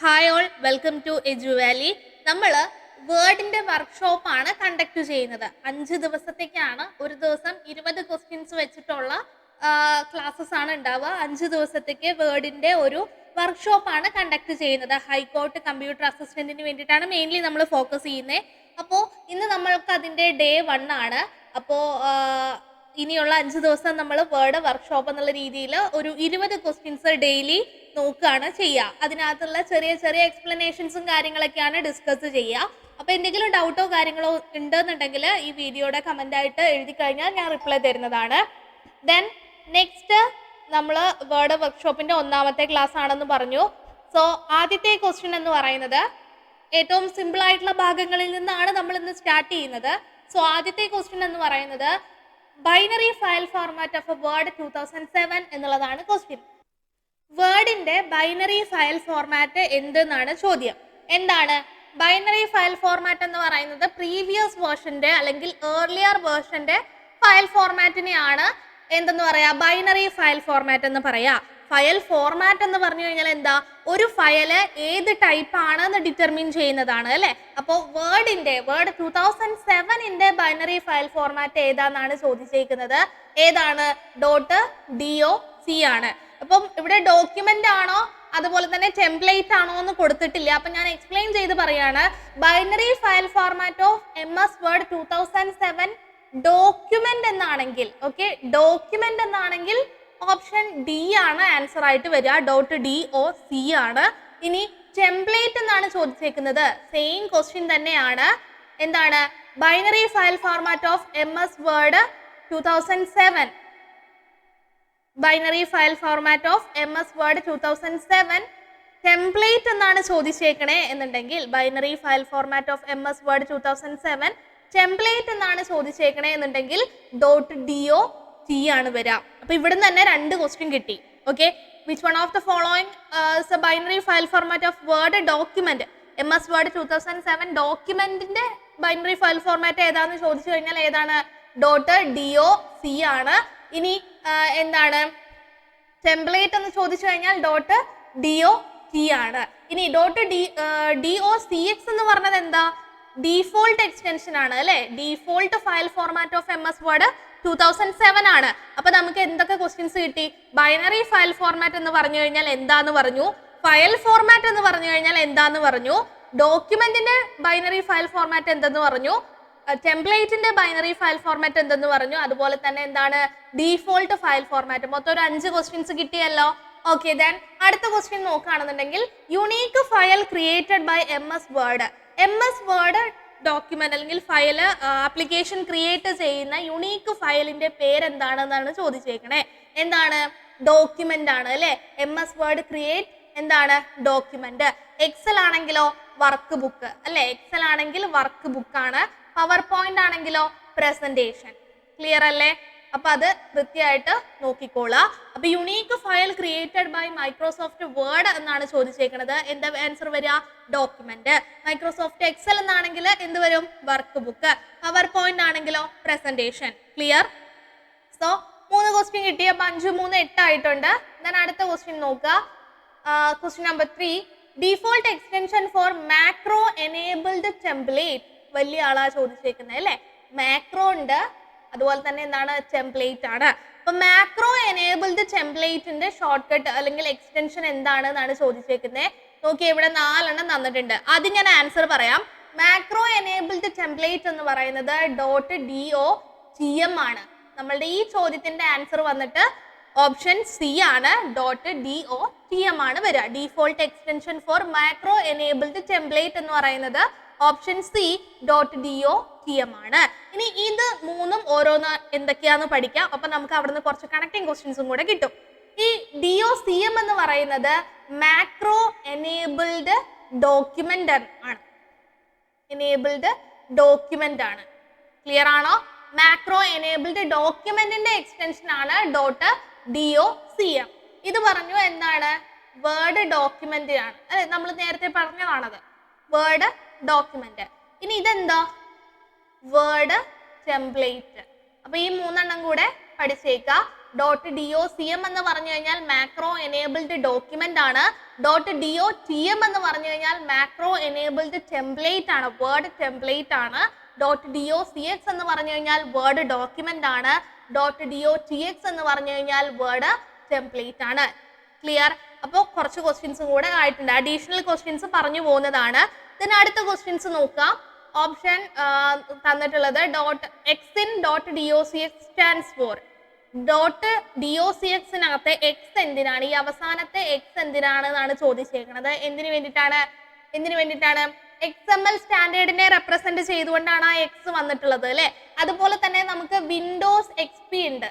Hi all, welcome to Edu Valley. നമ്മൾ വേർഡിന്റെ വർക്ക്ഷോപ്പാണ് conduct ചെയ്യുന്നത്. 5 ദിവസത്തേക്കാണ്. ഒരു ദിവസം 20 ക്വസ്റ്റ്യൻസ് വെച്ചിട്ടുള്ള ക്ലാസ്സസ് ആണ് ഉണ്ടാവുക. 5 ദിവസത്തേക്ക് വേർഡിന്റെ ഒരു വർക്ക്ഷോപ്പാണ് കണ്ടക്ട് ചെയ്യുന്നത്. ഹൈക്കോർട്ട് കമ്പ്യൂട്ടർ അസിസ്റ്റന്റിന് വേണ്ടിയിട്ടാണ് മെയിൻലി നമ്മൾ ഫോക്കസ് ചെയ്യുന്നത്. അപ്പോൾ ഇന്ന് നമ്മൾക്ക് അതിൻ്റെ ഡേ 1 ആണ്. അപ്പോൾ ഇനിയുള്ള 5 ദിവസം നമ്മൾ വേർഡ് വർക്ക്ഷോപ്പ് എന്നുള്ള രീതിയിൽ ഒരു 20 ക്വസ്റ്റ്യൻസ് ഡെയിലി നോക്കുകയാണ് ചെയ്യുക. അതിനകത്തുള്ള ചെറിയ ചെറിയ എക്സ്പ്ലനേഷൻസും കാര്യങ്ങളൊക്കെയാണ് ഡിസ്കസ് ചെയ്യുക. അപ്പോൾ എന്തെങ്കിലും ഡൗട്ടോ കാര്യങ്ങളോ ഉണ്ടെന്നുണ്ടെങ്കിൽ ഈ വീഡിയോയുടെ കമൻ്റായിട്ട് എഴുതി കഴിഞ്ഞാൽ ഞാൻ റിപ്ലൈ തരുന്നതാണ്. ദെൻ നെക്സ്റ്റ് നമ്മൾ വേർഡ് വർക്ക്ഷോപ്പിൻ്റെ 1ാമത്തെ ക്ലാസ് ആണെന്ന് പറഞ്ഞു. സോ ആദ്യത്തെ ക്വസ്റ്റ്യൻ എന്ന് പറയുന്നത് ഏറ്റവും സിമ്പിൾ ആയിട്ടുള്ള ഭാഗങ്ങളിൽ നിന്നാണ് നമ്മൾ ഇന്ന് സ്റ്റാർട്ട് ചെയ്യുന്നത്. സോ ആദ്യത്തെ ക്വസ്റ്റ്യൻ എന്ന് പറയുന്നത് binary file format of A word 2007 എന്നുള്ളതാണ് ക്വസ്റ്റ്യൻ. വേർഡിന്റെ ബൈനറി ഫയൽ ഫോർമാറ്റ് എന്തെന്നാണ് ചോദ്യം. എന്താണ് ബൈനറി ഫയൽ ഫോർമാറ്റ് എന്ന് പറയുന്നത്? പ്രീവിയസ് വേർഷന്റെ അല്ലെങ്കിൽ ഏർലിയർ വേർഷന്റെ ഫയൽ ഫോർമാറ്റിനെയാണ് എന്തെന്ന് പറയാ, ബൈനറി ഫയൽ ഫോർമാറ്റ് എന്ന് പറയാ. ഫയൽ ഫോർമാറ്റ് എന്ന് പറഞ്ഞു കഴിഞ്ഞാൽ എന്താ, ഒരു ഫയല് ഏത് ടൈപ്പ് ആണെന്ന് ഡിറ്റർമിൻ ചെയ്യുന്നതാണ് അല്ലെ. അപ്പോൾ വേർഡ് 2007ന്റെ ബൈനറി ഫയൽ ഫോർമാറ്റ് ഏതാണെന്നാണ് ചോദിച്ചേക്കുന്നത്. ഏതാണ്? .doc ആണ്. അപ്പം ഇവിടെ ഡോക്യുമെന്റ് ആണോ അതുപോലെ തന്നെ ടെംപ്ലേറ്റ് ആണോ എന്ന് കൊടുത്തിട്ടില്ല. അപ്പം ഞാൻ എക്സ്പ്ലെയിൻ ചെയ്ത് പറയാണ്. Binary file format of MS Word 2007 document എന്നാണെങ്കിൽ, ഓക്കെ, ഡോക്യുമെന്റ് എന്നാണെങ്കിൽ ഓപ്ഷൻ ഡി ആണ് ആൻസർ ആയിട്ട് വരിക. .doc ആണ്. ഇനി ടെംപ്ലേറ്റ് എന്നാണ് ചോദിച്ചേക്കുന്നത്. സെയിം ക്വസ്റ്റ്യൻ തന്നെയാണ്. എന്താണ് binary file format of MS Word 2007? Binary file format of MS Word 2007 template എന്നാണ് ചോദിച്ചേക്കണേ എന്നുണ്ടെങ്കിൽ, binary file format of MS Word 2007 template എന്നാണ് ചോദിച്ചേക്കണേ എന്നുണ്ടെങ്കിൽ .doc ആണ് വരിക. അപ്പൊ ഇവിടെ തന്നെ 2 ക്വസ്റ്റ്യൻ കിട്ടി. Okay, which one of the following is a binary file format of Word document? MS Word 2007 ഡോക്യുമെന്റിന്റെ ബൈനറി ഫയൽ ഫോർമാറ്റ് ഏതാന്ന് ചോദിച്ചു കഴിഞ്ഞാൽ ഏതാണ്? .doc ആണ്. ഇനി എന്താണ് ടെംപ്ലേറ്റ് എന്ന് ചോദിച്ചു കഴിഞ്ഞാൽ .doc ആണ്. ഇനി .docx എന്ന് പറഞ്ഞത് എന്താ? ഡീഫോൾട്ട് എക്സ്റ്റൻഷൻ ആണ് അല്ലെ. Default file format of MS Word 2007 ആണ്. അപ്പൊ നമുക്ക് എന്തൊക്കെ ക്വസ്റ്റ്യൻസ് കിട്ടി? ബൈനറി ഫയൽ ഫോർമാറ്റ് എന്ന് പറഞ്ഞു കഴിഞ്ഞാൽ എന്താന്ന് പറഞ്ഞു, ഫയൽ ഫോർമാറ്റ് എന്ന് പറഞ്ഞു കഴിഞ്ഞാൽ എന്താന്ന് പറഞ്ഞു, ഡോക്യുമെന്റിന്റെ ബൈനറി ഫയൽ ഫോർമാറ്റ് എന്തെന്ന് പറഞ്ഞു, ടെംപ്ലേറ്റിന്റെ ബൈനറി ഫയൽ ഫോർമാറ്റ് എന്തെന്ന് പറഞ്ഞു, അതുപോലെ തന്നെ എന്താണ് ഡീഫോൾട്ട് ഫയൽ ഫോർമാറ്റ്. മൊത്തം ഒരു 5 ക്വസ്റ്റ്യൻസ് കിട്ടിയല്ലോ. ഓക്കെ, ദെൻ അടുത്ത ക്വസ്റ്റ്യൻ നോക്കുകയാണെന്നുണ്ടെങ്കിൽ unique file created by MS Word. MS Word document അല്ലെങ്കിൽ ഫയല് ആപ്ലിക്കേഷൻ ക്രിയേറ്റ് ചെയ്യുന്ന യുണീക്ക് ഫയലിന്റെ പേരെന്താണെന്നാണ് ചോദിച്ചേക്കണേ. എന്താണ്? ഡോക്യുമെന്റ് ആണ് അല്ലെ. MS Word ക്രിയേറ്റ് എന്താണ്? ഡോക്യുമെന്റ്. എക്സൽ ആണെങ്കിലോ വർക്ക് ബുക്ക് അല്ലെ. എക്സൽ ആണെങ്കിൽ വർക്ക് ബുക്കാണ്. പവർ പോയിന്റ് ആണെങ്കിലോ പ്രസന്റേഷൻ. ക്ലിയർ അല്ലേ? അപ്പൊ അത് കൃത്യമായിട്ട് നോക്കിക്കോളാം. അപ്പൊ unique file created by Microsoft Word എന്നാണ് ചോദിച്ചേക്കുന്നത്. എന്താ ആൻസർ വരിക? ഡോക്യുമെന്റ്. മൈക്രോസോഫ്റ്റ് എക്സൽ എന്നാണെങ്കിൽ എന്ത് വരും? Work book. പവർ പോയിന്റ് ആണെങ്കിലോ പ്രസന്റേഷൻ. ക്ലിയർ? സോ 3 ക്വസ്റ്റ്യൻ കിട്ടി. അപ്പൊ 5, 3, 8 ആയിട്ടുണ്ട്. ദെൻ അടുത്ത ക്വസ്റ്റ്യൻ നോക്കുക. Question number 3, default extension for macro enabled template. വലിയ ആളാ ചോദിച്ചേക്കുന്നത് അല്ലെ. മാക്രോ ഉണ്ട്, അതുപോലെ തന്നെ എന്താണ് ടെംപ്ലേറ്റ് ആണ്. അപ്പൊ മാക്രോ എനേബിൾഡ് ടെംപ്ലേറ്റിന്റെ ഷോർട്ട് കട്ട് അല്ലെങ്കിൽ എക്സ്റ്റൻഷൻ എന്താണെന്നാണ് ചോദിച്ചേക്കുന്നത്. നോക്കി, ഇവിടെ 4 എണ്ണം തന്നിട്ടുണ്ട്. ആദ്യം ഞാൻ ആൻസർ പറയാം. മാക്രോ എനേബിൾഡ് ടെംപ്ലേറ്റ് എന്ന് പറയുന്നത് .docm ആണ്. നമ്മളുടെ ഈ ചോദ്യത്തിന്റെ ആൻസർ വന്നിട്ട് ഓപ്ഷൻ സി ആണ്. .docm ആണ് വരിക. Default extension for macro enabled template എന്ന് പറയുന്നത് ഓപ്ഷൻ സി .docm ആണ്. ഇനി ഇത് 3ഉം ഓരോന്ന് എന്തൊക്കെയാന്ന് പഠിക്കാം. അപ്പൊ നമുക്ക് അവിടുന്ന് കുറച്ച് കണക്റ്റിംഗ് ക്വസ്റ്റ്യൻസും കൂടെ കിട്ടും. ഈ DOCM എന്ന് പറയുന്നത് മാക്രോ എനേബിൾഡ് ഡോക്യുമെന്റ് ആണ്. എനേബിൾഡ് ഡോക്യുമെന്റ് ആണ്. ക്ലിയർ ആണോ? മാക്രോ എനേബിൾഡ് ഡോക്യുമെന്റിന്റെ എക്സ്റ്റൻഷൻ ആണ് .docm. ഇത് പറഞ്ഞു എന്താണ്? വേർഡ് ഡോക്യുമെന്റ് ആണ് അല്ലെ. നമ്മൾ നേരത്തെ പറഞ്ഞതാണത് വേർഡ് ഡോക്യുമെന്റ്. ഇനി ഇതെന്താ? Word template. അപ്പൊ ഈ 3 എണ്ണം കൂടെ പഠിച്ചേക്കാം. .docm എന്ന് പറഞ്ഞു കഴിഞ്ഞാൽ മാക്രോ എനേബിൾഡ് ഡോക്യുമെന്റ് ആണ്. .dotm എന്ന് പറഞ്ഞു കഴിഞ്ഞാൽ മാക്രോ എനേബിൾഡ് ടെംപ്ലേറ്റ് ആണ്, വേർഡ് ടെംപ്ലേറ്റ് ആണ്. .docx എന്ന് പറഞ്ഞു കഴിഞ്ഞാൽ വേർഡ് ഡോക്യുമെന്റ് ആണ്. .dotx എന്ന് പറഞ്ഞു കഴിഞ്ഞാൽ വേർഡ് ടെംപ്ലേറ്റ് ആണ്. ക്ലിയർ? അപ്പോൾ കുറച്ച് ക്വസ്റ്റ്യൻസും കൂടെ ആയിട്ടുണ്ട്. അഡീഷണൽ ക്വസ്റ്റ്യൻസ് പറഞ്ഞു പോകുന്നതാണ്. then അടുത്ത ക്വസ്റ്റ്യൻസ് നോക്കാം. ഓപ്ഷൻ തന്നിട്ടുള്ളത് .docx സ്റ്റാൻഡ്സ് ഫോർ. .docxനകത്തെ എക്സ് എന്തിനാണ്, ഈ അവസാനത്തെ എക്സ് എന്തിനാണ് എന്നാണ് ചോദിച്ചേക്കുന്നത്. എന്തിനു വേണ്ടിയിട്ടാണ് XML സ്റ്റാൻഡേർഡിനെ റെപ്രസെന്റ് ചെയ്തുകൊണ്ടാണ് ആ എക്സ് വന്നിട്ടുള്ളത് അല്ലെ. അതുപോലെ തന്നെ നമുക്ക് വിൻഡോസ് XP ഉണ്ട്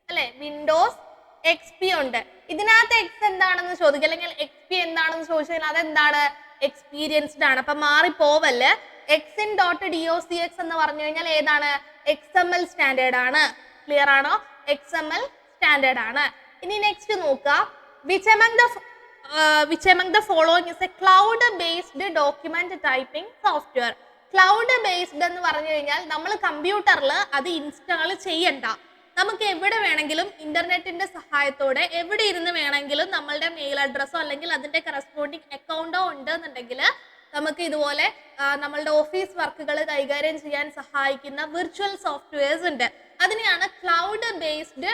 അല്ലെ, വിൻഡോസ് XP ഉണ്ട്. ഇതിനകത്ത് എക്സ് എന്താണെന്ന് ചോദിക്കുക, അല്ലെങ്കിൽ XP എന്താണെന്ന് ചോദിച്ചാൽ അതെന്താണ്, എക്സ്പീരിയൻസ്ഡ് ആണ്. അപ്പൊ മാറിപ്പോവല്ലേ. എക്സ് ഇൻ .docx എന്ന് പറഞ്ഞു കഴിഞ്ഞാൽ ഏതാണ്, XML സ്റ്റാൻഡേർഡ് ആണ്. ക്ലിയർ ആണോ? XML സ്റ്റാൻഡേർഡ് ആണ്. ഇനി നെക്സ്റ്റ് നോക്കുക. which among the following is a cloud based document typing software. Cloud based എന്ന് പറഞ്ഞു കഴിഞ്ഞാൽ നമ്മൾ കമ്പ്യൂട്ടറിൽ അത് ഇൻസ്റ്റാൾ ചെയ്യണ്ട, നമുക്ക് എവിടെ വേണമെങ്കിലും ഇന്റർനെറ്റിന്റെ സഹായത്തോടെ എവിടെ ഇരുന്ന് വേണമെങ്കിലും നമ്മളുടെ മെയിൽ അഡ്രസ്സോ അല്ലെങ്കിൽ അതിന്റെ കറസ്പോണ്ടിങ് അക്കൗണ്ടോ ഉണ്ടെന്നുണ്ടെങ്കിൽ നമുക്ക് ഇതുപോലെ നമ്മളുടെ ഓഫീസ് വർക്കുകൾ കൈകാര്യം ചെയ്യാൻ സഹായിക്കുന്ന വിർച്വൽ സോഫ്റ്റ്വെയർസ് ഉണ്ട്. അതിനെയാണ് ക്ലൗഡ് ബേസ്ഡ്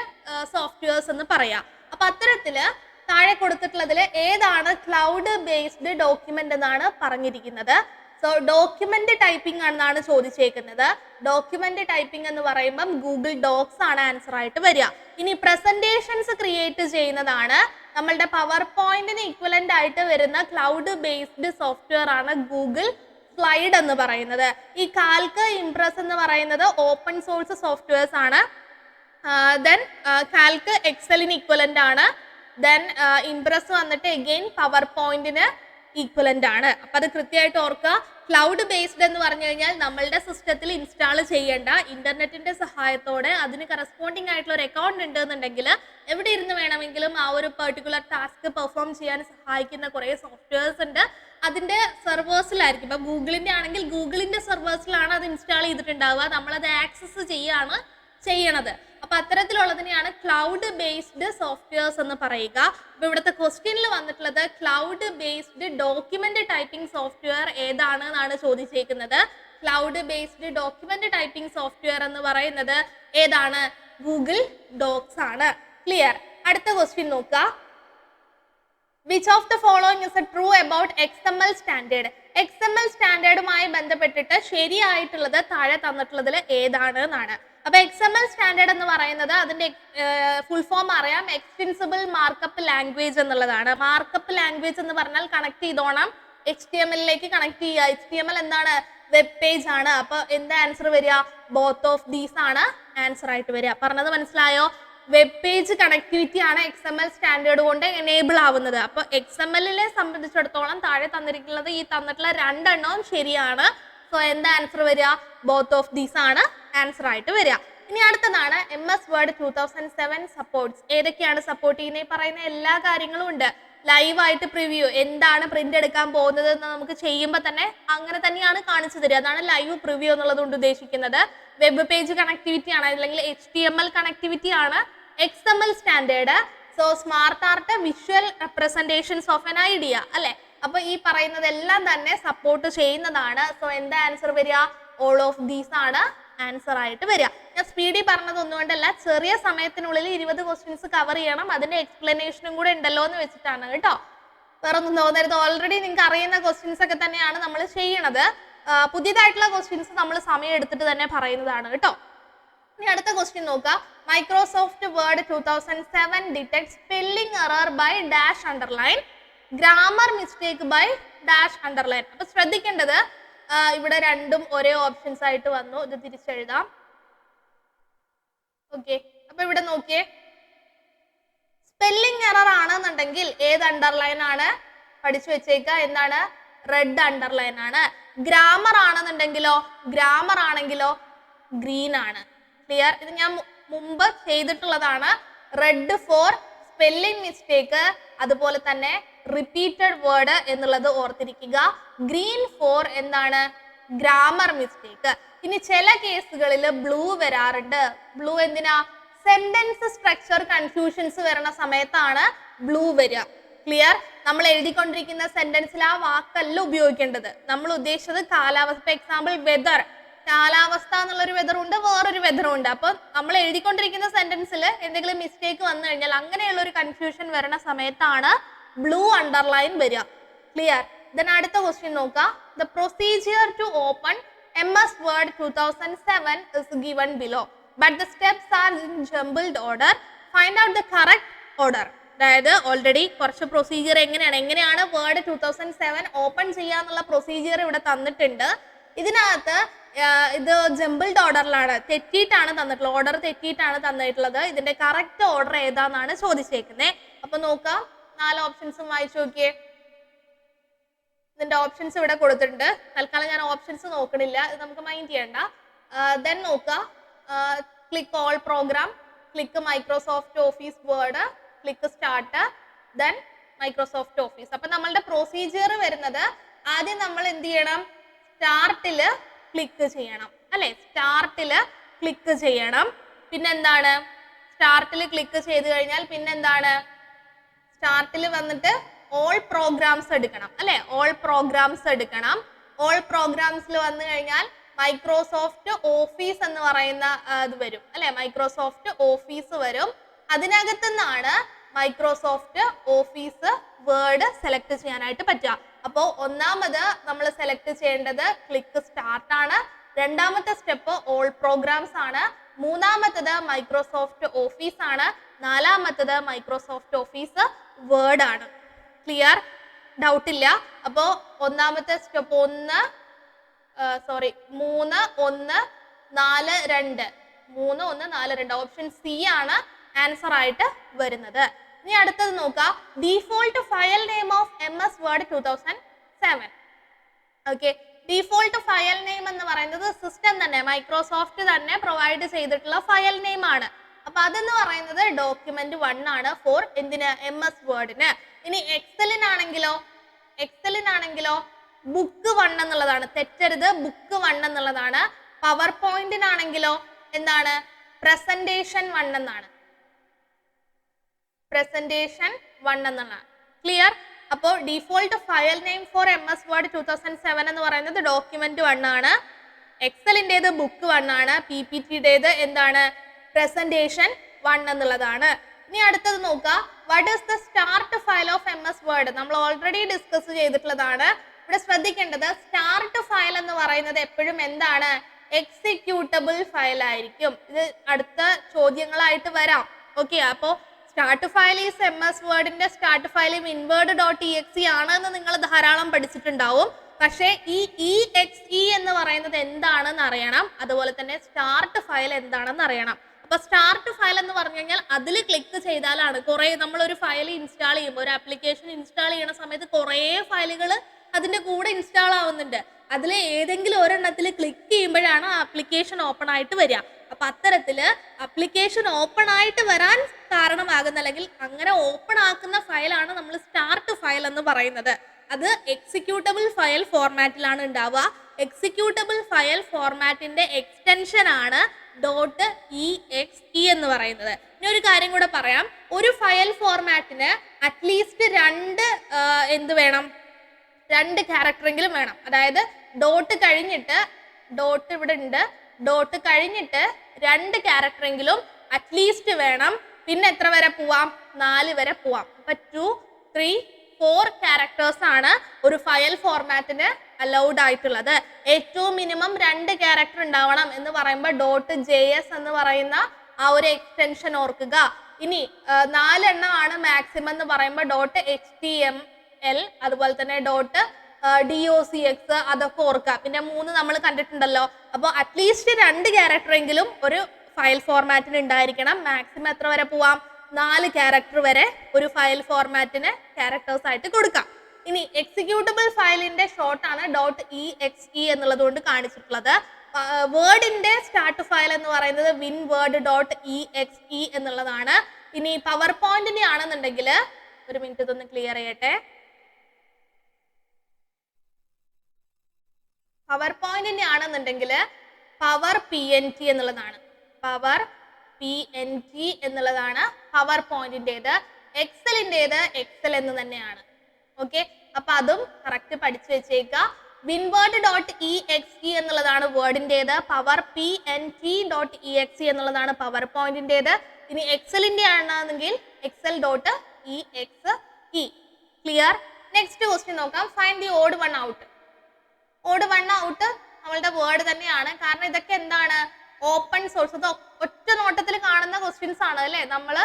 സോഫ്റ്റ്വെയർസ് എന്ന് പറയാം. അപ്പൊ അത്തരത്തില് താഴെ കൊടുത്തിട്ടുള്ളതിൽ ഏതാണ് ക്ലൗഡ് ബേസ്ഡ് ഡോക്യുമെന്റ് എന്നാണ് പറഞ്ഞിരിക്കുന്നത്. സോ ഡോക്യുമെന്റ് ടൈപ്പിംഗ് ആണെന്നാണ് ചോദിച്ചേക്കുന്നത്. ഡോക്യുമെന്റ് ടൈപ്പിംഗ് എന്ന് പറയുമ്പം ഗൂഗിൾ ഡോക്സ് ആണ് ആൻസർ ആയിട്ട് വരിക. ഇനി പ്രസന്റേഷൻസ് ക്രിയേറ്റ് ചെയ്യുന്നതാണ് നമ്മളുടെ പവർ പോയിന്റിന് ഇക്വലന്റ് ആയിട്ട് വരുന്ന ക്ലൗഡ് ബേസ്ഡ് സോഫ്റ്റ്വെയർ ആണ് ഗൂഗിൾ സ്ലൈഡ് എന്ന് പറയുന്നത്. ഈ കാൽക്ക്, ഇംപ്രസ് എന്ന് പറയുന്നത് ഓപ്പൺ സോഴ്സ് സോഫ്റ്റ്വെയർസ് ആണ്. ദെൻ കാൽക്ക് എക്സലിന് ഇക്വലന്റ് ആണ്. ദെൻ ഇംപ്രസ് വന്നിട്ട് എഗെയിൻ പവർ പോയിന്റിന് ഈക്വലന്റ് ആണ്. അപ്പൊ അത് കൃത്യമായിട്ട് ഓർക്കുക. ക്ലൗഡ് ബേസ്ഡ് എന്ന് പറഞ്ഞു കഴിഞ്ഞാൽ നമ്മളുടെ സിസ്റ്റത്തിൽ ഇൻസ്റ്റാൾ ചെയ്യേണ്ട, ഇന്റർനെറ്റിന്റെ സഹായത്തോടെ അതിന് കറസ്പോണ്ടിങ് ആയിട്ടുള്ള ഒരു അക്കൗണ്ട് ഉണ്ടെന്നുണ്ടെങ്കിൽ എവിടെ ഇരുന്ന് വേണമെങ്കിലും ആ ഒരു പെർട്ടിക്കുലർ ടാസ്ക് പെർഫോം ചെയ്യാൻ സഹായിക്കുന്ന കുറേ സോഫ്റ്റ്വെയർസ് ഉണ്ട്. അതിന്റെ സെർവേഴ്സിലായിരിക്കും. ഇപ്പൊ ഗൂഗിളിന്റെ ആണെങ്കിൽ ഗൂഗിളിന്റെ സെർവേഴ്സിലാണ് അത് ഇൻസ്റ്റാൾ ചെയ്തിട്ടുണ്ടാവുക, നമ്മളത് ആക്സസ് ചെയ്യാണ് ചെയ്യണത്. അപ്പൊ അത്തരത്തിലുള്ളതിനെയാണ് ക്ലൗഡ് ബേസ്ഡ് സോഫ്റ്റ്വെയർസ് എന്ന് പറയുക. അപ്പൊ ഇവിടുത്തെ ക്വസ്റ്റ്യനിൽ വന്നിട്ടുള്ളത് cloud based document typing software ഏതാണ് എന്നാണ് ചോദിച്ചേക്കുന്നത്. Cloud based document typing software എന്ന് പറയുന്നത് ഏതാണ്, ഗൂഗിൾ ഡോക്സ് ആണ്. ക്ലിയർ? അടുത്ത ക്വസ്റ്റ്യൻ നോക്കുക. Which of the following is true about XML standard? XML സ്റ്റാൻഡേർഡുമായി ബന്ധപ്പെട്ടിട്ട് ശരിയായിട്ടുള്ളത് താഴെ തന്നിട്ടുള്ളതിൽ ഏതാണ് എന്നാണ്. അപ്പൊ XML സ്റ്റാൻഡേർഡ് എന്ന് പറയുന്നത് അതിന്റെ ഫുൾ ഫോം അറിയാം, എക്സ്റ്റെൻസിബിൾ മാർക്കപ്പ് ലാംഗ്വേജ് എന്നുള്ളതാണ്. മാർക്കപ്പ് ലാംഗ്വേജ് എന്ന് പറഞ്ഞാൽ കണക്ട് ചെയ്തോണം, HTML-ലേക്ക് കണക്ട് ചെയ്യുക. HTML എന്താണ്, വെബ് പേജ് ആണ്. അപ്പൊ എന്താ ആൻസർ വരിക, ബോത്ത് ഓഫ് ദീസ് ആണ് ആൻസർ ആയിട്ട് വരിക. പറഞ്ഞത് മനസ്സിലായോ? വെബ് പേജ് കണക്ടിവിറ്റി ആണ് XML സ്റ്റാൻഡേർഡ് കൊണ്ട് എനേബിൾ ആവുന്നത്. അപ്പൊ XML-നെ സംബന്ധിച്ചിടത്തോളം താഴെ തന്നിരിക്കുന്നത് ഈ തന്നിട്ടുള്ള രണ്ടെണ്ണവും ശരിയാണ്. സോ എന്താ ആൻസർ വരിക, ബോത്ത് ഓഫ് ദീസ് ആണ് ആൻസർ ആയിട്ട് വരിക. ഇനി അടുത്തതാണ് MS Word 2007 സപ്പോർട്ട്സ്. ഏതൊക്കെയാണ് സപ്പോർട്ട് ചെയ്യുന്നത്? ഈ പറയുന്ന എല്ലാ കാര്യങ്ങളും ഉണ്ട്. ലൈവായിട്ട് പ്രിവ്യൂ, എന്താണ് പ്രിന്റ് എടുക്കാൻ പോകുന്നത് എന്ന് നമുക്ക് ചെയ്യുമ്പോൾ തന്നെ അങ്ങനെ തന്നെയാണ് കാണിച്ചു തരിക. അതാണ് ലൈവ് പ്രിവ്യൂ എന്നുള്ളത് കൊണ്ട് ഉദ്ദേശിക്കുന്നത്. വെബ് പേജ് കണക്ടിവിറ്റി ആണ്, അല്ലെങ്കിൽ HTML കണക്ടിവിറ്റി ആണ് XML standard. So smart art, visual representations of an idea അല്ലെ. അപ്പൊ ഈ പറയുന്നതെല്ലാം തന്നെ സപ്പോർട്ട് ചെയ്യുന്നതാണ്. സോ എന്താ ആൻസർ വരിക, ഓൾ ഓഫ് ദീസ് ആണ് ആൻസർ ആയിട്ട് വരിക. ഞാൻ സ്പീഡിൽ പറഞ്ഞത് ഒന്നുകൊണ്ടല്ല, ചെറിയ സമയത്തിനുള്ളിൽ 20 ക്വസ്റ്റ്യൻസ് കവർ ചെയ്യണം, അതിന്റെ എക്സ്പ്ലനേഷനും കൂടെ ഉണ്ടല്ലോ എന്ന് വെച്ചിട്ടാണ് കേട്ടോ. വേറെ ഒന്നും തോന്നരുത്, ഓൾറെഡി നിങ്ങൾക്ക് അറിയുന്ന ക്വസ്റ്റ്യൻസ് ഒക്കെ തന്നെയാണ് നമ്മൾ ചെയ്യണത്. പുതിയതായിട്ടുള്ള ക്വസ്റ്റ്യൻസ് നമ്മൾ സമയം എടുത്തിട്ട് തന്നെ പറയുന്നതാണ് കേട്ടോ. ഇനി അടുത്ത ക്വസ്റ്റ്യൻ നോക്കുക. Microsoft Word 2007 detect spelling error by dash underline, grammar mistake by dash underline. അപ്പൊ ശ്രദ്ധിക്കേണ്ടത് ഇവിടെ രണ്ടും ഒരേ ഓപ്ഷൻസ് ആയിട്ട് വന്നു. ഇത് തിരിച്ചെഴുതാം. ഓക്കെ, അപ്പൊ ഇവിടെ നോക്കിയേ, സ്പെല്ലിംഗ് എറർ ആണെന്നുണ്ടെങ്കിൽ ഏത് അണ്ടർലൈൻ ആണ് പഠിച്ചു വെച്ചേക്കുക, എന്താണ്, റെഡ് അണ്ടർലൈൻ ആണ്. ഗ്രാമർ ആണെന്നുണ്ടെങ്കിലോ, ഗ്രാമർ ആണെങ്കിലോ ഗ്രീൻ ആണ്. ക്ലിയർ? ഇത് ഞാൻ മുമ്പ് ചെയ്തിട്ടുള്ളതാണ്. റെഡ് ഫോർ സ്പെല്ലിംഗ് മിസ്റ്റേക്ക്, അതുപോലെ തന്നെ റിപ്പീറ്റഡ് വേർഡ് എന്നുള്ളത് ഓർത്തിരിക്കുക. ഗ്രീൻ ഫോർ എന്താണ്, ഗ്രാമർ മിസ്റ്റേക്ക്. ഇനി ചില കേസുകളിൽ ബ്ലൂ വരാറുണ്ട്. ബ്ലൂ എന്തിനാ, സെന്റൻസ് സ്ട്രക്ചർ കൺഫ്യൂഷൻസ് വരുന്ന സമയത്താണ് ബ്ലൂ വരിക. ക്ലിയർ? നമ്മൾ എഴുതിക്കൊണ്ടിരിക്കുന്ന സെന്റൻസിൽ ആ വാക്കല്ല ഉപയോഗിക്കേണ്ടത്. നമ്മൾ ഉദ്ദേശിച്ചത് കാലാവസ്ഥ. ഇപ്പൊ എക്സാമ്പിൾ വെദർ, കാലാവസ്ഥ എന്നുള്ളൊരു വെതറും ഉണ്ട്, വേറൊരു വെതറും ഉണ്ട്. അപ്പൊ നമ്മൾ എഴുതിക്കൊണ്ടിരിക്കുന്ന സെന്റൻസിൽ എന്തെങ്കിലും മിസ്റ്റേക്ക് വന്നു കഴിഞ്ഞാൽ അങ്ങനെയുള്ള ഒരു കൺഫ്യൂഷൻ വരുന്ന സമയത്താണ് ബ്ലൂ അണ്ടർലൈൻ വരിക. ക്ലിയർ? ദെൻ അടുത്ത ക്വസ്റ്റ്യൻ നോക്കാം. The procedure to open MS Word 2007 is given below, but the steps are in jumbled order. Find out the correct order. അതായത് ഓൾറെഡി കുറച്ച് പ്രൊസീജിയർ എങ്ങനെയാണ് വേർഡ് 2007 ഓപ്പൺ ചെയ്യാന്നുള്ള പ്രൊസീജിയർ ഇവിടെ തന്നിട്ടുണ്ട്. ഇതിനകത്ത് ഇത് ജംബിൾഡ് ഓർഡറിലാണ്, തെറ്റിയിട്ടാണ് തന്നിട്ടുള്ളത്, ഓർഡർ തെറ്റിയിട്ടാണ് തന്നിട്ടുള്ളത്. ഇതിന്റെ കറക്റ്റ് ഓർഡർ ഏതാന്നാണ് ചോദിച്ചേക്കുന്നത്. അപ്പൊ നോക്കാം, 4 ഓപ്ഷൻസും വായിച്ചു നോക്കിയേ. ഇതിന്റെ ഓപ്ഷൻസ് ഇവിടെ കൊടുത്തിട്ടുണ്ട്. തൽക്കാലം ഞാൻ ഓപ്ഷൻസ് നോക്കണില്ല, ഇത് നമുക്ക് മൈൻഡ് ചെയ്യണ്ട. ദെൻ നോക്കാം, click all programme, click Microsoft office word, click start, then Microsoft office. അപ്പൊ നമ്മളുടെ പ്രൊസീജിയർ വരുന്നത് ആദ്യം നമ്മൾ എന്ത് ചെയ്യണം, സ്റ്റാർട്ടില് ക്ലിക്ക് ചെയ്യണം അല്ലെ, സ്റ്റാർട്ടില് ക്ലിക്ക് ചെയ്യണം. പിന്നെന്താണ്, സ്റ്റാർട്ടിൽ ക്ലിക്ക് ചെയ്ത് കഴിഞ്ഞാൽ പിന്നെന്താണ്, സ്റ്റാർട്ടിൽ വന്നിട്ട് ഓൾ പ്രോഗ്രാംസ് എടുക്കണം അല്ലെ, ഓൾ പ്രോഗ്രാംസ് എടുക്കണം. ഓൾ പ്രോഗ്രാംസിൽ വന്നു കഴിഞ്ഞാൽ മൈക്രോസോഫ്റ്റ് ഓഫീസ് എന്ന് പറയുന്ന ഇത് വരും അല്ലെ, മൈക്രോസോഫ്റ്റ് ഓഫീസ് വരും. അതിനകത്ത് നിന്നാണ് മൈക്രോസോഫ്റ്റ് ഓഫീസ് വേർഡ് സെലക്ട് ചെയ്യാനായിട്ട് പറ്റുക. അപ്പോൾ ഒന്നാമത് നമ്മൾ സെലക്ട് ചെയ്യേണ്ടത് ക്ലിക്ക് സ്റ്റാർട്ട് ആണ്, രണ്ടാമത്തെ സ്റ്റെപ്പ് ഓൾ പ്രോഗ്രാംസ് ആണ്, മൂന്നാമത്തത് മൈക്രോസോഫ്റ്റ് ഓഫീസ് ആണ്, നാലാമത്തത് മൈക്രോസോഫ്റ്റ് ഓഫീസ് വേർഡ് ആണ്. ക്ലിയർ? ഡൗട്ട് ഇല്ല? അപ്പോൾ ഒന്നാമത്തെ സ്റ്റെപ്പ് 3 1 4 2 3 1 4 2 ഓപ്ഷൻ സി ആണ് ആൻസർ ആയിട്ട് വരുന്നത്. ഇനി അടുത്തത് നോക്കാം, default file name of MS Word 2007. Okay, default file name എന്ന് പറയുന്നത് സിസ്റ്റം തന്നെ, മൈക്രോസോഫ്റ്റ് തന്നെ പ്രൊവൈഡ് ചെയ്തിട്ടുള്ള ഫയൽ നെയിം ആണ്. അപ്പൊ അതെന്ന് പറയുന്നത് document 1 ആണ് ഫോർ എന്തിന്, MS Wordന്. ഇനി എക്സലിനാണെങ്കിലോ ബുക്ക് 1 എന്നുള്ളതാണ്, തെറ്റരുത്, ബുക്ക് 1 എന്നുള്ളതാണ്. പവർ പോയിന്റിനാണെങ്കിലോ എന്താണ്, പ്രസന്റേഷൻ 1 എന്നാണ്, പ്രസന്റേഷൻ 1 എന്നുള്ളതാണ്. ക്ലിയർ? അപ്പോൾ default file name for MS Word 2007 എന്ന് പറയുന്നത് document 1 ആണ്, എക്സലിൻ്റെത് ബുക്ക് 1 ആണ്, PPTയുടേത് എന്താണ്, പ്രസന്റേഷൻ 1 എന്നുള്ളതാണ്. ഇനി അടുത്തത് നോക്കാം, what is the start file of MS Word. നമ്മൾ ഓൾറെഡി ഡിസ്കസ് ചെയ്തിട്ടുള്ളതാണ്. ഇവിടെ ശ്രദ്ധിക്കേണ്ടത് സ്റ്റാർട്ട് ഫയൽ എന്ന് പറയുന്നത് എപ്പോഴും എന്താണ്, എക്സിക്യൂട്ടബിൾ ഫയൽ ആയിരിക്കും. ഇത് അടുത്ത ചോദ്യങ്ങളായിട്ട് വരാം. ഓക്കെ, അപ്പോൾ സ്റ്റാർട്ട് ഫയൽ ഈസ് MS Wordന്റെ സ്റ്റാർട്ട് ഫയൽ winword.exe ആണ് എന്ന് നിങ്ങൾ ധാരാളം പഠിച്ചിട്ടുണ്ടാവും. പക്ഷേ ഈ EXE എന്ന് പറയുന്നത് എന്താണെന്ന് അറിയണം, അതുപോലെ തന്നെ സ്റ്റാർട്ട് ഫയൽ എന്താണെന്ന് അറിയണം. അപ്പൊ സ്റ്റാർട്ട് ഫയൽ എന്ന് പറഞ്ഞു കഴിഞ്ഞാൽ അതിൽ ക്ലിക്ക് ചെയ്താലാണ് കുറെ, നമ്മളൊരു ഫയൽ ഇൻസ്റ്റാൾ ചെയ്യുമ്പോൾ, ഒരു ആപ്ലിക്കേഷൻ ഇൻസ്റ്റാൾ ചെയ്യുന്ന സമയത്ത് കുറേ ഫയലുകൾ അതിന്റെ കൂടെ ഇൻസ്റ്റാൾ ആവുന്നുണ്ട്. അതിൽ ഏതെങ്കിലും ഒരെണ്ണത്തിൽ ക്ലിക്ക് ചെയ്യുമ്പോഴാണ് ആപ്ലിക്കേഷൻ ഓപ്പൺ ആയിട്ട് വരിക. അപ്പൊ അത്തരത്തില് ആപ്ലിക്കേഷൻ ഓപ്പൺ ആയിട്ട് വരാൻ കാരണമാകുന്ന അല്ലെങ്കിൽ അങ്ങനെ ഓപ്പൺ ആക്കുന്ന ഫയലാണ് നമ്മൾ സ്റ്റാർട്ട് ഫയൽ എന്ന് പറയുന്നത്. അത് എക്സിക്യൂട്ടബിൾ ഫയൽ ഫോർമാറ്റിലാണ് ഉണ്ടാവുക. എക്സിക്യൂട്ടബിൾ ഫയൽ ഫോർമാറ്റിന്റെ എക്സ്റ്റൻഷൻ ആണ് .exe എന്ന് പറയുന്നത്. ഇനി ഒരു കാര്യം കൂടെ പറയാം, ഒരു ഫയൽ ഫോർമാറ്റിന് അറ്റ്ലീസ്റ്റ് എന്ത് വേണം, 2 ക്യാരക്ടറെങ്കിലും വേണം. അതായത് ഡോട്ട് കഴിഞ്ഞിട്ട്, ഡോട്ട് ഇവിടെ ഉണ്ട്, ഡോട്ട് കഴിഞ്ഞിട്ട് 2 ക്യാരക്ടറെങ്കിലും അറ്റ്ലീസ്റ്റ് വേണം. പിന്നെ എത്ര വരെ പോവാം, 4 വരെ പോവാം. അപ്പൊ 2 3 4 ക്യാരക്ടേഴ്സ് ആണ് ഒരു ഫയൽ ഫോർമാറ്റിന് അലൗഡ് ആയിട്ടുള്ളത്. ഏറ്റവും മിനിമം 2 ക്യാരക്ടർ ഉണ്ടാവണം എന്ന് പറയുമ്പോൾ .js എന്ന് പറയുന്ന ആ ഒരു എക്സ്റ്റൻഷൻ ഓർക്കുക. ഇനി 4 എണ്ണമാണ് മാക്സിമം എന്ന് പറയുമ്പോൾ .html, അതുപോലെ തന്നെ .docx അതൊക്കെ ഓർക്കുക. പിന്നെ 3 നമ്മൾ കണ്ടിട്ടുണ്ടല്ലോ. അപ്പോൾ അറ്റ്ലീസ്റ്റ് 2 ക്യാരക്ടർ എങ്കിലും ഒരു ഫയൽ ഫോർമാറ്റിന് ഉണ്ടായിരിക്കണം. മാക്സിമം എത്ര വരെ പോവാം, 4 ക്യാരക്ടർ വരെ ഒരു ഫയൽ ഫോർമാറ്റിന് ക്യാരക്ടേഴ്സ് ആയിട്ട് കൊടുക്കാം. ഇനി എക്സിക്യൂട്ടബിൾ ഫയലിന്റെ ഷോർട്ടാണ് .exe എന്നുള്ളത് കൊണ്ട് കാണിച്ചിട്ടുള്ളത്. വേർഡിന്റെ സ്റ്റാർട്ട് ഫയൽ എന്ന് പറയുന്നത് winword.exe എന്നുള്ളതാണ്. ഇനി പവർ പോയിന്റിന്റെ ആണെന്നുണ്ടെങ്കിൽ, ഒരു മിനിറ്റ് ഇതൊന്ന് ക്ലിയർ ചെയ്യട്ടെ, പവർ പോയിന്റിന്റെ ആണെന്നുണ്ടെങ്കിൽ പവർ PNT എന്നുള്ളതാണ്, പവർ PNT എന്നുള്ളതാണ് പവർ പോയിന്റിൻ്റെത്. എക്സലിൻ്റെത് എക്സൽ എന്ന് തന്നെയാണ്. ഓക്കെ, അപ്പൊ അതും കറക്റ്റ് പഠിച്ചു വെച്ചേക്കുക. WinWord dot E X E എന്നുള്ളതാണ് വേർഡിൻ്റെത്. Power P N T dot E X E എന്നുള്ളതാണ് പവർ പോയിന്റിൻ്റെത്. ഇനി എക്സലിൻ്റെ ആണെങ്കിൽ Excel dot E X E. Clear? Next question നോക്കാം. Find the odd one out. Odd one out നമ്മളുടെ വേർഡ് തന്നെയാണ്. കാരണം ഇതൊക്കെ എന്താണ്, ഓപ്പൺ സോഴ്സ്, ഇത് ഒറ്റ നോട്ടത്തിൽ കാണുന്ന ക്വസ്റ്റ്യൻസ് ആണ് അല്ലേ. നമ്മൾ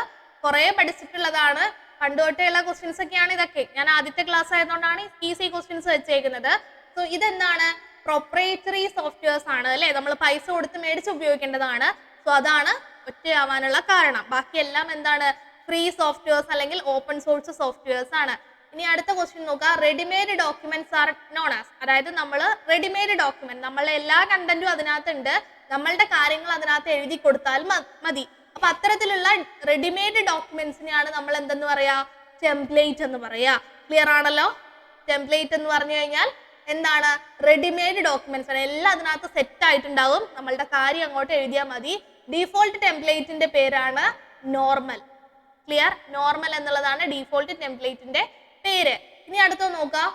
കുറെ പഠിച്ചിട്ടുള്ളതാണ്, പണ്ട് തൊട്ടേയുള്ള ക്വസ്റ്റ്യൻസ് ഒക്കെയാണ് ഇതൊക്കെ. ഞാൻ ആദ്യത്തെ ക്ലാസ് ആയതുകൊണ്ടാണ് ഈസി ക്വസ്റ്റ്യൻസ് വെച്ചേക്കുന്നത്. സോ ഇതെന്താണ്, പ്രൊപ്രൈറ്ററി സോഫ്റ്റ്വെയർസ് ആണ് അല്ലേ, നമ്മൾ പൈസ കൊടുത്ത് മേടിച്ച് ഉപയോഗിക്കേണ്ടതാണ്. സോ അതാണ് ഒറ്റയാവാനുള്ള കാരണം. ബാക്കിയെല്ലാം എന്താണ്, ഫ്രീ സോഫ്റ്റ്വെയർസ് അല്ലെങ്കിൽ ഓപ്പൺ സോഴ്സ് സോഫ്റ്റ്വെയർസ് ആണ്. ഇനി അടുത്ത ക്വസ്റ്റ്യൻ നോക്കുക. Readymade documents are known as. അതായത് നമ്മൾ റെഡിമെയ്ഡ് ഡോക്യുമെന്റ്, നമ്മളെ എല്ലാ കണ്ടന്റും അതിനകത്തുണ്ട്, നമ്മളുടെ കാര്യങ്ങൾ അതിനകത്ത് എഴുതി കൊടുത്താൽ മതി. അപ്പൊ അത്തരത്തിലുള്ള റെഡിമെയ്ഡ് ഡോക്യുമെന്റ്സിനെയാണ് നമ്മൾ എന്തെന്ന് പറയാ, ടെംപ്ലേറ്റ് എന്ന് പറയാ. ക്ലിയർ ആണല്ലോ? ടെംപ്ലേറ്റ് എന്ന് പറഞ്ഞു കഴിഞ്ഞാൽ എന്താണ്, റെഡിമെയ്ഡ് ഡോക്യുമെന്റ്സ് ആണ്. എല്ലാം അതിനകത്ത് സെറ്റ് ആയിട്ടുണ്ടാവും, നമ്മളുടെ കാര്യം അങ്ങോട്ട് എഴുതിയാൽ മതി. ഡീഫോൾട്ട് ടെംപ്ലേറ്റിന്റെ പേരാണ് നോർമൽ. ക്ലിയർ? നോർമൽ എന്നുള്ളതാണ് ഡീഫോൾട്ട് ടെംപ്ലേറ്റിന്റെ പേര്. ഇനി അടുത്ത നോക്കാം.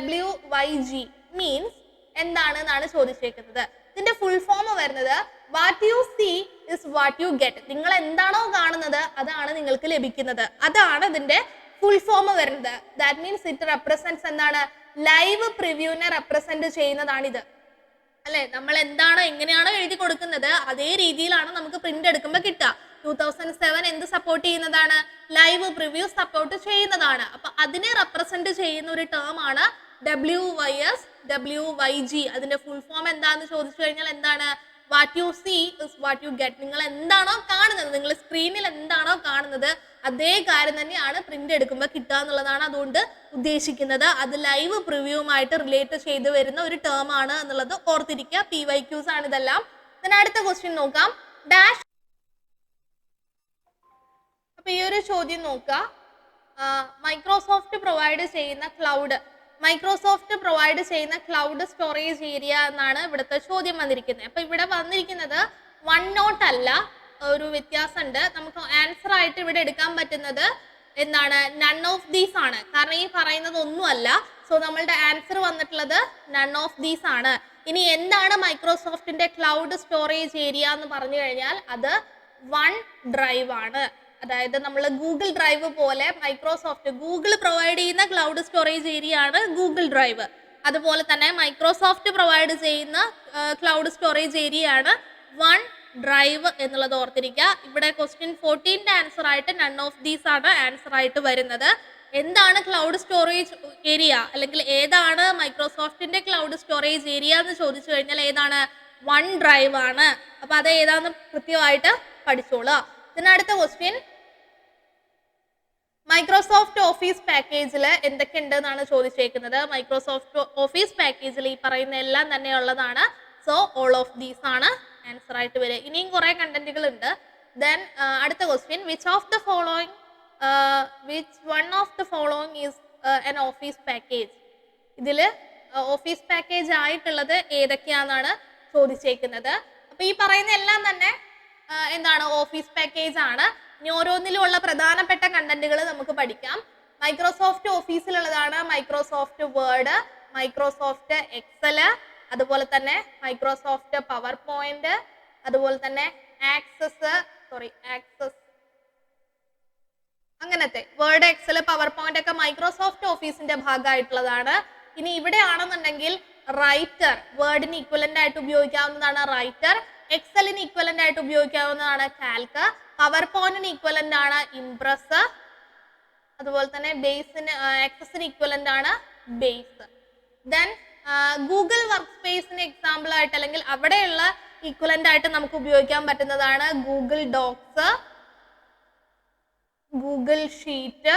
WYG മീൻസ് എന്താണെന്നാണ് ചോദിച്ചേക്കുന്നത്. ഇതിന്റെ ഫുൾ ഫോം വരുന്നത് what you see is what you get. നിങ്ങൾ എന്താണോ കാണുന്നത് അതാണ് നിങ്ങൾക്ക് ലഭിക്കുന്നത്. അതാണ് ഇതിന്റെ ഫുൾ ഫോം വരുന്നത്. ദാറ്റ് മീൻസ് ഇറ്റ് റെപ്രസെന്റ്സ് എന്താണ്, ലൈവ് പ്രിവ്യൂവിനെ റെപ്രസെന്റ് ചെയ്യുന്നതാണിത് അല്ലെ. നമ്മൾ എന്താണോ എങ്ങനെയാണോ എഴുതി കൊടുക്കുന്നത് അതേ രീതിയിലാണ് നമുക്ക് പ്രിന്റ് എടുക്കുമ്പോൾ കിട്ടുക. 2007 എന്ത് സപ്പോർട്ട് ചെയ്യുന്നതാണ്, ലൈവ് പ്രിവ്യൂ സപ്പോർട്ട് ചെയ്യുന്നതാണ്. അപ്പൊ അതിനെ റെപ്രസെന്റ് ചെയ്യുന്ന ഒരു ടേം ആണ് WYG. അതിന്റെ ഫുൾ ഫോം എന്താന്ന് ചോദിച്ചു കഴിഞ്ഞാൽ എന്താണ്, what you see is what you get. നിങ്ങൾ എന്താണോ കാണുന്നത്, നിങ്ങൾ സ്ക്രീനിൽ എന്താണോ കാണുന്നത് അതേ കാര്യം തന്നെയാണ് പ്രിന്റ് എടുക്കുമ്പോൾ കിട്ടുക എന്നുള്ളതാണ് അതുകൊണ്ട് ഉദ്ദേശിക്കുന്നത്. അത് ലൈവ് പ്രിവ്യൂവുമായിട്ട് റിലേറ്റ് ചെയ്ത് വരുന്ന ഒരു ടേം ആണ് എന്നുള്ളത് ഓർത്തിരിക്കുക. PYQs ആണ് ഇതെല്ലാം. അടുത്ത ക്വസ്റ്റ്യൻ നോക്കാം. ഡാഷ്. അപ്പൊ ഈ ഒരു ചോദ്യം നോക്കുക. മൈക്രോസോഫ്റ്റ് പ്രൊവൈഡ് ചെയ്യുന്ന ക്ലൗഡ് സ്റ്റോറേജ് ഏരിയ എന്നാണ് ഇവിടുത്തെ ചോദ്യം വന്നിരിക്കുന്നത്. അപ്പൊ ഇവിടെ വന്നിരിക്കുന്നത് വൺ നോട്ട് അല്ല, ഒരു വ്യത്യാസമുണ്ട്. നമുക്ക് ആൻസർ ആയിട്ട് ഇവിടെ എടുക്കാൻ പറ്റുന്നത് എന്താണ്, നൺ ഓഫ് ദീസ് ആണ്. കാരണം ഈ പറയുന്നത് ഒന്നുമല്ല. സോ നമ്മളുടെ ആൻസർ വന്നിട്ടുള്ളത് നൺ ഓഫ് ദീസ് ആണ്. ഇനി എന്താണ് മൈക്രോസോഫ്റ്റിന്റെ ക്ലൗഡ് സ്റ്റോറേജ് ഏരിയ എന്ന് പറഞ്ഞു കഴിഞ്ഞാൽ അത് വൺ ഡ്രൈവ് ആണ്. അതായത് നമ്മൾ ഗൂഗിൾ ഡ്രൈവ് പോലെ ഗൂഗിൾ പ്രൊവൈഡ് ചെയ്യുന്ന ക്ലൗഡ് സ്റ്റോറേജ് ഏരിയ ആണ് ഗൂഗിൾ ഡ്രൈവ്. അതുപോലെ തന്നെ മൈക്രോസോഫ്റ്റ് പ്രൊവൈഡ് ചെയ്യുന്ന ക്ലൗഡ് സ്റ്റോറേജ് ഏരിയ ആണ് വൺ ഡ്രൈവ് എന്നുള്ളത് ഓർത്തിരിക്കുക. ഇവിടെ ക്വസ്റ്റ്യൻ 14ന്റെ ആൻസർ ആയിട്ട് നൺ ഓഫ് ദീസ് ആണ് ആൻസർ ആയിട്ട് വരുന്നത്. എന്താണ് ക്ലൗഡ് സ്റ്റോറേജ് ഏരിയ അല്ലെങ്കിൽ ഏതാണ് മൈക്രോസോഫ്റ്റിന്റെ ക്ലൗഡ് സ്റ്റോറേജ് ഏരിയ എന്ന് ചോദിച്ചു കഴിഞ്ഞാൽ ഏതാണ്, വൺ ഡ്രൈവ് ആണ്. അപ്പൊ അത് ഏതാന്ന് കൃത്യമായിട്ട് പഠിച്ചോളുക. അടുത്ത ക്വസ്റ്റ്യൻ, മൈക്രോസോഫ്റ്റ് ഓഫീസ് പാക്കേജിൽ എന്തൊക്കെ ഉണ്ട് എന്നാണ് ചോദിച്ചേക്കുന്നത്. മൈക്രോസോഫ്റ്റ് ഓഫീസ് പാക്കേജിൽ ഈ പറയുന്ന എല്ലാം തന്നെ ഉള്ളതാണ്. സോ ഓൾ ഓഫ് ദീസ് ആണ് ആൻസർ ആയിട്ട് വരിക. ഇനിയും കുറെ കണ്ടന്റുകൾ ഉണ്ട്. ദെൻ അടുത്ത question, which one of the following is N office package. ഇതിൽ ഓഫീസ് പാക്കേജ് ആയിട്ടുള്ളത് ഏതൊക്കെയാണെന്നാണ് ചോദിച്ചേക്കുന്നത്. അപ്പൊ ഈ പറയുന്ന എല്ലാം തന്നെ എന്താണ്, ഓഫീസ് പാക്കേജ് ആണ്. ഇനി ഓരോന്നിലുള്ള പ്രധാനപ്പെട്ട കണ്ടന്റുകൾ നമുക്ക് പഠിക്കാം. മൈക്രോസോഫ്റ്റ് ഓഫീസിലുള്ളതാണ് മൈക്രോസോഫ്റ്റ് വേർഡ്, മൈക്രോസോഫ്റ്റ് എക്സല്, അതുപോലെ തന്നെ മൈക്രോസോഫ്റ്റ് പവർ പോയിന്റ്, അതുപോലെ തന്നെ ആക്സസ് അങ്ങനത്തെ വേർഡ്, എക്സല്, പവർ പോയിന്റ് ഒക്കെ മൈക്രോസോഫ്റ്റ് ഓഫീസിന്റെ ഭാഗമായിട്ടുള്ളതാണ്. ഇനി ഇവിടെ ആണെന്നുണ്ടെങ്കിൽ റൈറ്റർ, വേർഡിന് ഇക്വലന്റ് ആയിട്ട് ഉപയോഗിക്കാവുന്നതാണ് റൈറ്റർ, എക്സലിന് ഇക്വലന്റ് ആയിട്ട് ഉപയോഗിക്കാവുന്നതാണ് കാൽക്ക്, പവർ പോയിന്റിന് ഇക്വലന്റ് ആണ് ഇംപ്രസ്, അതുപോലെ തന്നെ ബേസിന് ആക്സസിന് ഇക്വലന്റ് ആണ് ബേസ്. ദെൻ ഗൂഗിൾ വർക്ക് സ്പേസിന് എക്സാമ്പിൾ ആയിട്ട് അല്ലെങ്കിൽ അവിടെയുള്ള ഇക്വലന്റ് ആയിട്ട് നമുക്ക് ഉപയോഗിക്കാൻ പറ്റുന്നതാണ് Google Docs, Google Sheet,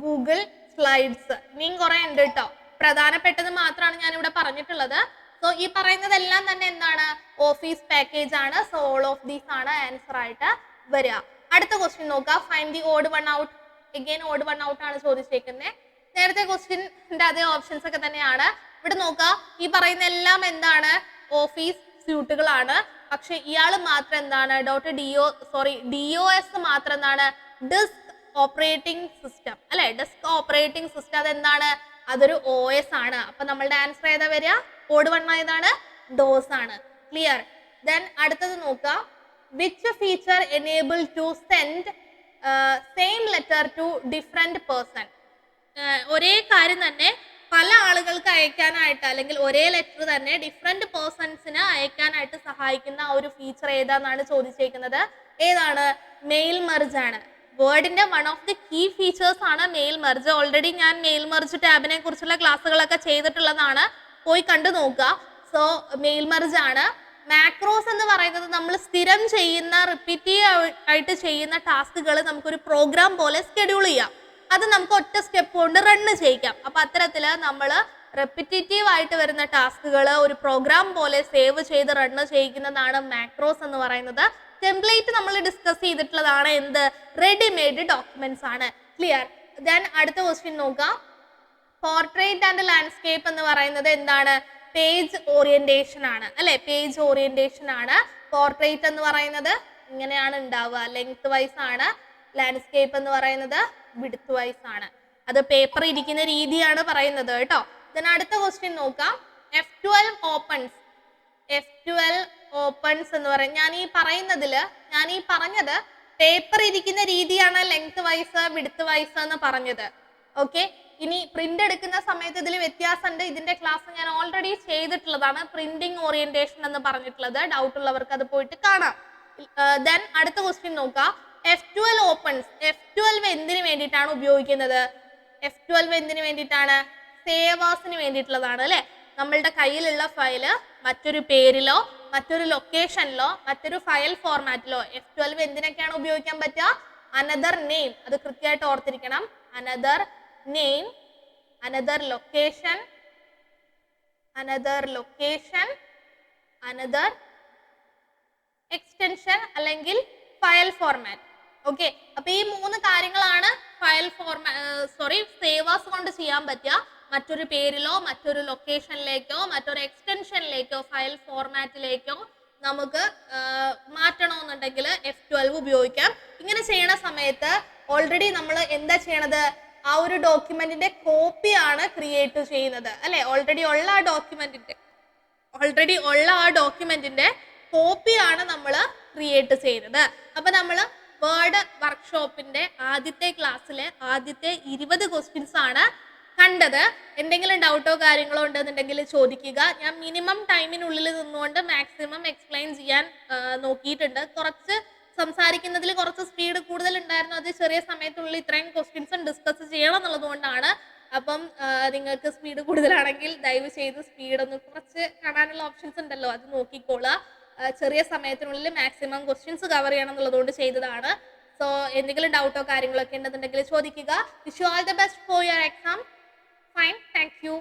Google Slides. ഇനിയും കുറെ ഉണ്ട് കേട്ടോ, പ്രധാനപ്പെട്ടത് മാത്രമാണ് ഞാൻ ഇവിടെ പറഞ്ഞിട്ടുള്ളത്. സോ ഈ പറയുന്നതെല്ലാം തന്നെ എന്താണ്, ഓഫീസ് പാക്കേജ് ആണ്. സോ ഓൾ ഓഫ് ദീസ് ആണ് ആൻസർ ആയിട്ട് വരിക. അടുത്ത ക്വസ്റ്റ്യൻ നോക്കുക, find the odd one out. Again odd one out ആണ് ചോദിച്ചേക്കുന്നത്. നേരത്തെ ക്വസ്റ്റ്യൻ്റെ അതേ ഓപ്ഷൻസ് ഒക്കെ തന്നെയാണ്. ഇവിടെ നോക്കുക, ഈ പറയുന്ന എല്ലാം എന്താണ്, ഓഫീസ് സ്യൂട്ടുകളാണ്. പക്ഷെ ഇയാൾ മാത്രം എന്താണ് DOS മാത്രം എന്താണ് ഡിസ്ക് ഓപ്പറേറ്റിംഗ് സിസ്റ്റം അല്ലെ. ഡിസ്ക് ഓപ്പറേറ്റിംഗ് സിസ്റ്റം അതെന്താണ്, അതൊരു OS ആണ്. അപ്പൊ നമ്മളുടെ ആൻസർ ഏതാ വരിക? കോഡ് 1 ഏതാണ്? DOS ആണ്. ക്ലിയർ. ദെൻ അടുത്തത് നോക്കുക, which feature enable to send same letter to different person. ഒരേ കാര്യം തന്നെ പല ആളുകൾക്ക് അയക്കാനായിട്ട് അല്ലെങ്കിൽ ഒരേ ലെറ്റർ തന്നെ ഡിഫറെന്റ് പേഴ്സൺസിന് അയക്കാനായിട്ട് സഹായിക്കുന്ന ആ ഒരു ഫീച്ചർ ഏതാണെന്നാണ് ചോദിച്ചേക്കുന്നത്. ഏതാണ്? മെയിൽ മെർജ് ആണ്. വേർഡിന്റെ one of the key features ആണ് മെയിൽ മെർജ്. ഓൾറെഡി ഞാൻ മെയിൽ മെർജ് ടാബിനെ കുറിച്ചുള്ള ക്ലാസ്സുകളൊക്കെ ചെയ്തിട്ടുള്ളതാണ്, പോയി കണ്ടു നോക്കുക. സോ മെയിൽ മെർജ് ആണ്. മാക്രോസ് എന്ന് പറയുന്നത് നമ്മൾ സ്ഥിരം ചെയ്യുന്ന റിപ്പീറ്റീവ് ആയിട്ട് ചെയ്യുന്ന ടാസ്കുകൾ നമുക്കൊരു പ്രോഗ്രാം പോലെ സ്കെഡ്യൂൾ ചെയ്യാം. അത് നമുക്ക് ഒറ്റ സ്റ്റെപ്പ് കൊണ്ട് റണ്ണ് ചെയ്യിക്കാം. അപ്പൊ അത്തരത്തിൽ നമ്മൾ റെപ്പിറ്റേറ്റീവ് ആയിട്ട് വരുന്ന ടാസ്കുകൾ ഒരു പ്രോഗ്രാം പോലെ സേവ് ചെയ്ത് റണ്ണ് ചെയ്യിക്കുന്നതാണ് മാക്രോസ് എന്ന് പറയുന്നത്. ടെംപ്ലേറ്റ് നമ്മൾ ഡിസ്കസ് ചെയ്തിട്ടുള്ളതാണ് എന്ത്? റെഡിമെയ്ഡ് ഡോക്യുമെന്റ്സ് ആണ്. ക്ലിയർ. ദെൻ അടുത്ത ക്വസ്റ്റ്യൻ നോക്കാം. പോർട്രേറ്റ് ആൻഡ് ലാൻഡ്സ്കേപ്പ് എന്ന് പറയുന്നത് എന്താണ്? പേജ് ഓറിയന്റേഷൻ ആണ് അല്ലെ. പേജ് ഓറിയന്റേഷൻ ആണ്. പോർട്രേറ്റ് എന്ന് പറയുന്നത് ഇങ്ങനെയാണ് ഉണ്ടാവുക, ലെങ്ത് വൈസ് ആണ്. ലാൻഡ്സ്കേപ്പ് എന്ന് പറയുന്നത് വിഡ്ത്ത് വൈസ് ആണ്. അത് പേപ്പർ ഇരിക്കുന്ന രീതിയാണ് പറയുന്നത് കേട്ടോ. ദെൻ അടുത്ത ക്വസ്റ്റ്യൻ നോക്കാം. F12 ഓപ്പൺസ് എന്ന് പറയും. ഞാൻ ഈ പറഞ്ഞത് പേപ്പർ ഇരിക്കുന്ന രീതിയാണ് ലെങ്ത് വൈസ് വിഡ്ത്ത് വൈസ് എന്ന് പറഞ്ഞത്. ഓക്കെ. ഇനി പ്രിന്റ് എടുക്കുന്ന സമയത്ത് ഇതിൽ വ്യത്യാസമുണ്ട്. ഇതിന്റെ ക്ലാസ് ഞാൻ ഓൾറെഡി ചെയ്തിട്ടുള്ളതാണ്, പ്രിന്റിംഗ് ഓറിയന്റേഷൻ എന്ന് പറഞ്ഞിട്ടുള്ളത്. ഡൗട്ട് ഉള്ളവർക്ക് അത് പോയിട്ട് കാണാം. ദെൻ അടുത്ത ക്വസ്റ്റ്യൻ നോക്കാം. F12 opens. F12 എന്തിനു വേണ്ടിയിട്ടാണ് ഉപയോഗിക്കുന്നത്? F12 എന്തിനു വേണ്ടിയിട്ടാണ്? സേവാസിന് വേണ്ടിയിട്ടുള്ളതാണ് അല്ലെ. നമ്മളുടെ കയ്യിലുള്ള ഫയല് മറ്റൊരു പേരിലോ മറ്റൊരു ലൊക്കേഷനിലോ മറ്റൊരു ഫയൽ ഫോർമാറ്റിലോ F12 എന്തിനൊക്കെയാണ് ഉപയോഗിക്കാൻ പറ്റുക? അനദർ നെയിം, അത് കൃത്യമായിട്ട് ഓർത്തിരിക്കണം. Another name, another location, another extension അല്ലെങ്കിൽ ഫയൽ ഫോർമാറ്റ്. ഓക്കെ. അപ്പൊ ഈ 3 കാര്യങ്ങളാണ് സേവാസ് കൊണ്ട് ചെയ്യാൻ പറ്റുക. മറ്റൊരു പേരിലോ മറ്റൊരു ലൊക്കേഷനിലേക്കോ മറ്റൊരു എക്സ്റ്റൻഷനിലേക്കോ ഫയൽ ഫോർമാറ്റിലേക്കോ നമുക്ക് മാറ്റണമെന്നുണ്ടെങ്കിൽ F12 ഉപയോഗിക്കാം. ഇങ്ങനെ ചെയ്യണ സമയത്ത് ഓൾറെഡി നമ്മൾ എന്താ ചെയ്യണത്? ആ ഒരു ഡോക്യുമെന്റിന്റെ കോപ്പിയാണ് ക്രിയേറ്റ് ചെയ്യുന്നത് അല്ലെ. ഓൾറെഡി ഉള്ള ആ ഡോക്യുമെന്റിന്റെ കോപ്പിയാണ് നമ്മൾ ക്രിയേറ്റ് ചെയ്യുന്നത്. അപ്പൊ നമ്മൾ വേർഡ് വർക്ക്ഷോപ്പിന്റെ ആദ്യത്തെ ക്ലാസ്സിലെ ആദ്യത്തെ 20 ക്വസ്റ്റ്യൻസ് ആണ് കണ്ടത്. എന്തെങ്കിലും ഡൗട്ടോ കാര്യങ്ങളോ ഉണ്ടെന്നുണ്ടെങ്കിൽ ചോദിക്കുക. ഞാൻ മിനിമം ടൈമിനുള്ളിൽ നിന്നുകൊണ്ട് മാക്സിമം എക്സ്പ്ലെയിൻ ചെയ്യാൻ നോക്കിയിട്ടുണ്ട്. കുറച്ച് സംസാരിക്കുന്നതിൽ കുറച്ച് സ്പീഡ് കൂടുതൽ ഉണ്ടായിരുന്നു. അത് ചെറിയ സമയത്തുള്ളിൽ ഇത്രയും ക്വസ്റ്റ്യൻസും ഡിസ്കസ് ചെയ്യണം എന്നുള്ളത് കൊണ്ടാണ്. അപ്പം നിങ്ങൾക്ക് സ്പീഡ് കൂടുതലാണെങ്കിൽ ദയവ് ചെയ്ത് സ്പീഡ് ഒന്ന് കുറച്ച് കാണാനുള്ള ഓപ്ഷൻസ് ഉണ്ടല്ലോ, അത് നോക്കിക്കോളുക. ചെറിയ സമയത്തിനുള്ളിൽ മാക്സിമം ക്വസ്റ്റ്യൻസ് കവർ ചെയ്യണം എന്നുള്ളതുകൊണ്ട് ചെയ്തതാണ്. സോ എന്തെങ്കിലും ഡൗട്ടോ കാര്യങ്ങളൊക്കെ ഉണ്ടെന്നുണ്ടെങ്കിൽ ചോദിക്കുക. Wish you all the best for your exam. Fine. Thank you.